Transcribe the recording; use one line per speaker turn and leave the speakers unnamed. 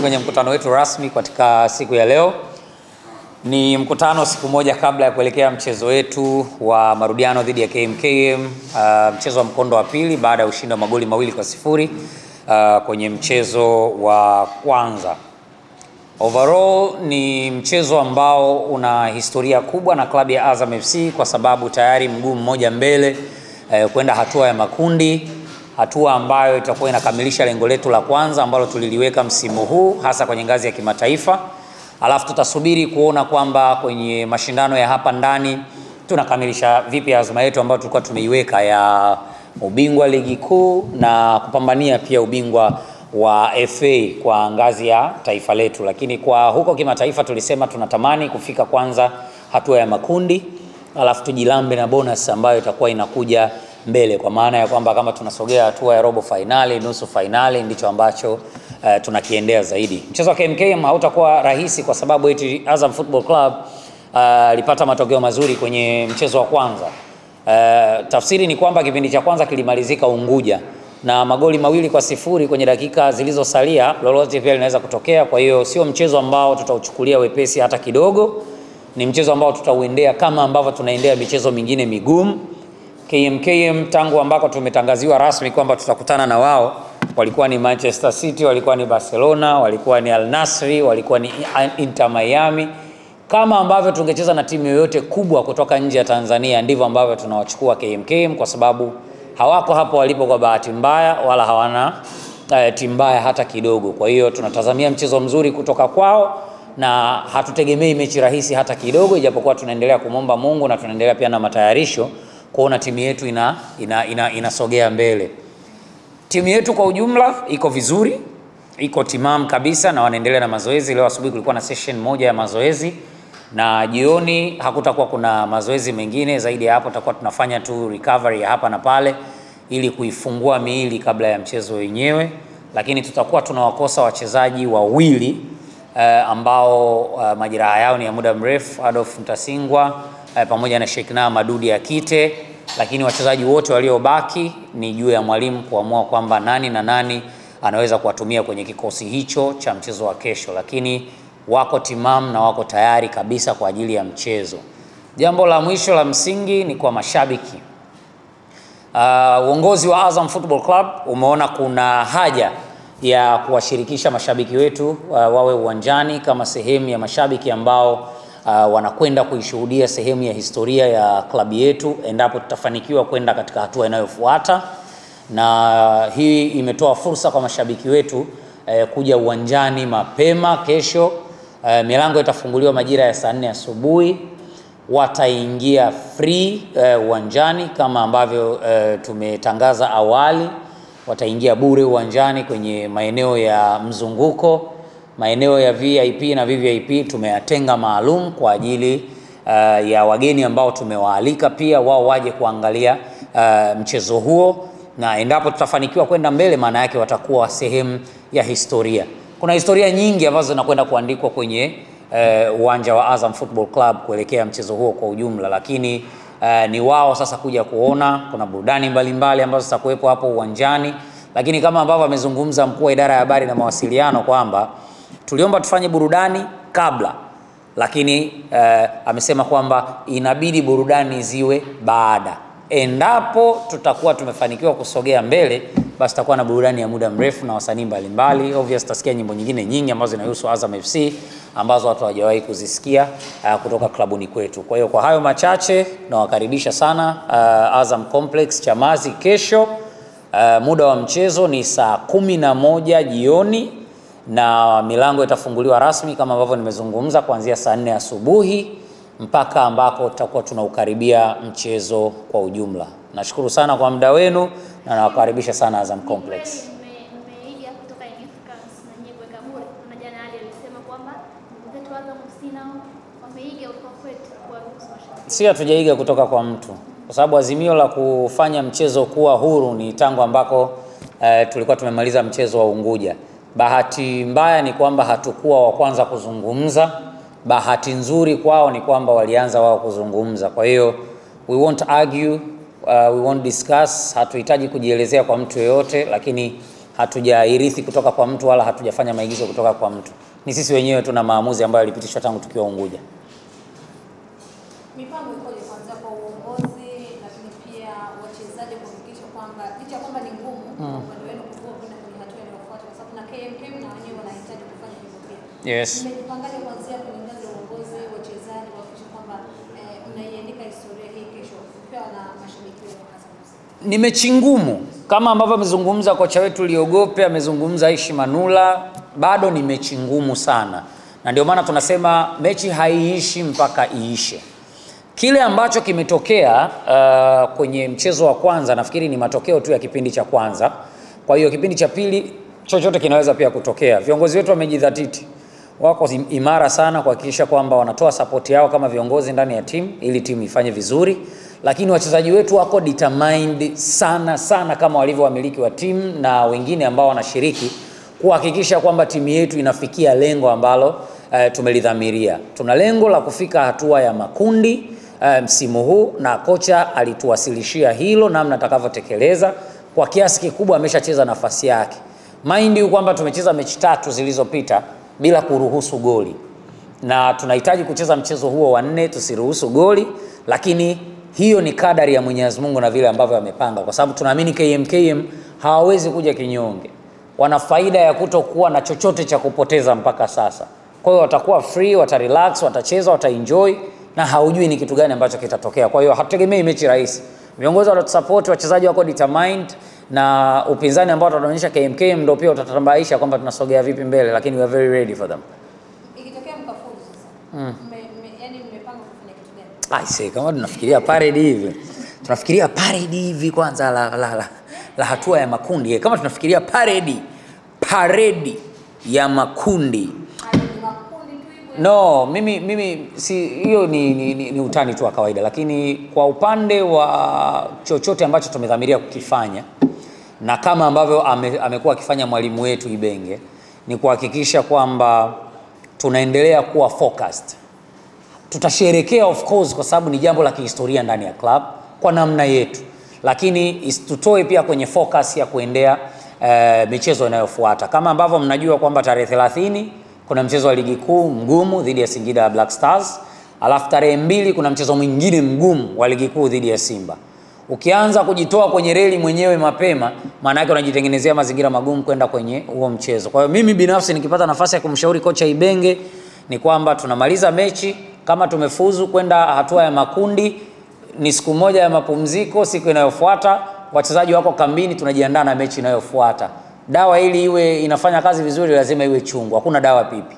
kwenye mkutano wetu rasmi katika siku ya leo. Ni mkutano siku moja kabla ya kuelekea mchezo wetu wa marudiano dhidi ya KMKM, mchezo wa mkondo wa pili baada ya ushindi wa magoli 2-0 kwenye mchezo wa kwanza. Overall ni mchezo ambao una historia kubwa na klabu ya Azam FC kwa sababu tayari mguu mmoja mbele kwenda hatua ya makundi, hatua ambayo itakuwa inakamilisha lengo letu la kwanza ambalo tuliliweka msimu huu hasa kwenye ngazi ya kimataifa. Alafu tutasubiri kuona kwamba kwenye mashindano ya hapa ndani tunakamilisha vipi azma yetu ambayo tulikuwa tumeiweka ya ubingwa ligi kuu na kupambania pia ubingwa wa FA kwa ngazi ya taifa letu. Lakini kwa huko kimataifa tulisema tunatamani kufika kwanza hatua ya makundi, alafu tujilambe na bonus ambayo itakuwa inakuja mbele, kwa maana ya kwamba kama tunasogea hatua ya robo finali, nusu finali, ndicho ambacho tunakiendea zaidi. Mchezo wa KMKM hautakuwa rahisi kwa sababu eti Azam Football Club alipata matokeo mazuri kwenye mchezo wa kwanza. Tafsiri ni kwamba kipindi cha kwanza kilimalizika Unguja na magoli 2-0 kwenye dakika zilizosalia, lolote pia linaweza kutokea. Kwa hiyo sio mchezo ambao tutauchukulia wepesi hata kidogo. Ni mchezo ambao tutauendea kama ambavyo tunaendea michezo mingine migumu. KMKM tangu ambako tumetangaziwa rasmi kwamba tutakutana na wao, walikuwa ni Manchester City, walikuwa ni Barcelona, walikuwa ni Al Nassr, walikuwa ni Inter Miami. Kama ambavyo tungecheza na timu yoyote kubwa kutoka nje ya Tanzania, ndivyo ambavyo tunawachukua KMKM, kwa sababu hawako hapo walipo kwa bahati mbaya, wala hawana timu mbaya hata kidogo. Kwa hiyo tunatazamia mchezo mzuri kutoka kwao na hatutegemei mechi rahisi hata kidogo, ijapokuwa tunaendelea kumomba Mungu na tunaendelea pia na matayarisho kuona timu yetu inasogea mbele. Timu yetu kwa ujumla iko vizuri, iko timam kabisa na wanaendelea na mazoezi. Leo asubuhi kulikuwa na session moja ya mazoezi na jioni hakutakuwa kuna mazoezi mengine. Zaidi ya hapo tutakuwa tunafanya tu recovery ya hapa na pale ili kuifungua miili kabla ya mchezo wenyewe. Lakini tutakuwa tunawakosa wachezaji wawili ambao majeraha yao ni ya muda mrefu, Adolf Mtasingwa pamoja na Sheikna Madudi Akite. Lakini wachezaji wote waliobaki ni juu ya mwalimu kuamua kwamba nani na nani anaweza kuwatumia kwenye kikosi hicho cha mchezo wa kesho, lakini wako timam na wako tayari kabisa kwa ajili ya mchezo. Jambo la mwisho la msingi ni kwa mashabiki. Uongozi wa Azam Football Club umeona kuna haja ya kuwashirikisha mashabiki wetu wawe uwanjani kama sehemu ya mashabiki ambao wanakwenda kuishuhudia sehemu ya historia ya klabu yetu endapo tutafanikiwa kwenda katika hatua inayofuata. Na hii imetoa fursa kwa mashabiki wetu kuja uwanjani mapema kesho. Milango itafunguliwa majira ya saa 4 asubuhi. Wataingia free uwanjani kama ambavyo tumetangaza awali. Wataingia bure uwanjani kwenye maeneo ya mzunguko. Maeneo ya VIP na VVIP tumeyatenga maalum kwa ajili ya wageni ambao tumewaalika pia wao waje kuangalia mchezo huo, na endapo tutafanikiwa kwenda mbele maana yake watakuwa sehemu ya historia. Kuna historia nyingi ambazo zinakwenda kuandikwa kwenye uwanja wa Azam Football Club kuelekea mchezo huo kwa ujumla, lakini ni wao sasa kuja kuona. Kuna burudani mbalimbali ambazo zitakuwepo hapo uwanjani, lakini kama ambavyo amezungumza mkuu wa idara ya habari na mawasiliano kwamba tuliomba tufanye burudani kabla, lakini amesema kwamba inabidi burudani ziwe baada. Endapo tutakuwa tumefanikiwa kusogea mbele, basi tutakuwa na burudani ya muda mrefu na wasanii mbalimbali. Obvious tutasikia nyimbo nyingine nyingi ambazo zinahusu Azam FC ambazo watu hawajawahi kuzisikia kutoka klabuni kwetu. Kwa hiyo kwa hayo machache nawakaribisha sana Azam Complex Chamazi kesho. Muda wa mchezo ni saa 11 jioni na milango itafunguliwa rasmi kama ambavyo nimezungumza kuanzia saa 4 asubuhi mpaka ambako tutakuwa tunaukaribia mchezo kwa ujumla. Nashukuru sana kwa muda wenu na nawakaribisha sana Azam Complex. Si hatujaiga kutoka kwa mtu, kwa sababu azimio la kufanya mchezo kuwa huru ni tangu ambako tulikuwa tumemaliza mchezo wa Unguja. Bahati mbaya ni kwamba hatukuwa wa kwanza kuzungumza. Bahati nzuri kwao ni kwamba walianza wao kuzungumza. Kwa hiyo we won't argue, we won't discuss, hatuhitaji kujielezea kwa mtu yeyote, lakini hatujairithi kutoka kwa mtu wala hatujafanya maigizo kutoka kwa mtu. Ni sisi wenyewe tuna maamuzi ambayo yalipitishwa tangu tukiwa Unguja.
Mipango ikoje kwanza kwa uongozi, lakini pia wachezaji kuhakikisha kwamba licha kwamba ni ngumu kwa wenu kuvua kwenda kwenye hatua inayofuata, kwa sababu na KMKM na wenyewe wanahitaji kufanya hivyo pia.
Yes.
Mmejipangaje kuanzia kwenye ngazi ya uongozi, wachezaji kuhakikisha kwamba mnaiandika historia hii kesho ukiwa na mashabiki wenu hasa?
Ni mechi ngumu kama ambavyo amezungumza kocha wetu Liogope, amezungumza Aishi Manula, bado ni mechi ngumu sana. Na ndio maana tunasema mechi haiishi mpaka iishe. Kile ambacho kimetokea kwenye mchezo wa kwanza nafikiri ni matokeo tu ya kipindi cha kwanza. Kwa hiyo kipindi cha pili chochote kinaweza pia kutokea. Viongozi wetu wamejidhatiti, wako imara sana kuhakikisha kwamba wanatoa support yao kama viongozi ndani ya timu ili timu ifanye vizuri, lakini wachezaji wetu wako determined sana sana kama walivyo wamiliki wa timu na wengine ambao wanashiriki kuhakikisha kwamba timu yetu inafikia lengo ambalo tumelidhamiria. Tuna lengo la kufika hatua ya makundi msimu huu, na kocha alituwasilishia hilo namna atakavyotekeleza. Kwa kiasi kikubwa ameshacheza nafasi yake. Mind you kwamba tumecheza mechi 3 zilizopita bila kuruhusu goli, na tunahitaji kucheza mchezo huo wa 4 tusiruhusu goli, lakini hiyo ni kadari ya Mwenyezi Mungu na vile ambavyo amepanga, kwa sababu tunaamini KMKM hawawezi kuja kinyonge. Wana faida ya kutokuwa na chochote cha kupoteza mpaka sasa. Kwa hiyo watakuwa free, watarelax, watacheza, wataenjoy, na haujui ni kitu gani ambacho kitatokea. Kwa hiyo hatutegemei mechi rahisi. Viongozi watatusupport, wachezaji wako determined, na upinzani ambao tunaonyesha KMKM ndio pia utatambaisha kwamba tunasogea vipi mbele, lakini we are very ready for them.
Ikitokea mkafuzu sasa, yani mmepanga kufanya kitu gani?
I say kama tunafikiria parade hivi. Tunafikiria parade hivi kwanza la hatua ya makundi. Kama tunafikiria parade ya makundi. No, mimi si hiyo ni utani tu wa kawaida, lakini kwa upande wa chochote ambacho tumedhamiria kukifanya na kama ambavyo amekuwa akifanya mwalimu wetu Ibenge, ni kuhakikisha kwamba tunaendelea kuwa focused. Tutasherehekea of course kwa sababu ni jambo la kihistoria ndani ya club kwa namna yetu, lakini tutoe pia kwenye focus ya kuendea michezo inayofuata. Kama ambavyo mnajua kwamba tarehe 30 kuna mchezo wa ligi kuu mgumu dhidi ya Singida Black Stars, alafu tarehe 2 kuna mchezo mwingine mgumu wa ligi kuu dhidi ya Simba. Ukianza kujitoa kwenye reli mwenyewe mapema, maana yake unajitengenezea mazingira magumu kwenda kwenye huo mchezo. Kwa hiyo mimi binafsi nikipata nafasi ya kumshauri kocha Ibenge ni kwamba tunamaliza mechi, kama tumefuzu kwenda hatua ya makundi, ni siku moja ya mapumziko, siku inayofuata wachezaji wako kambini, tunajiandaa na mechi inayofuata. Dawa ili iwe inafanya kazi vizuri lazima iwe chungu, hakuna dawa pipi.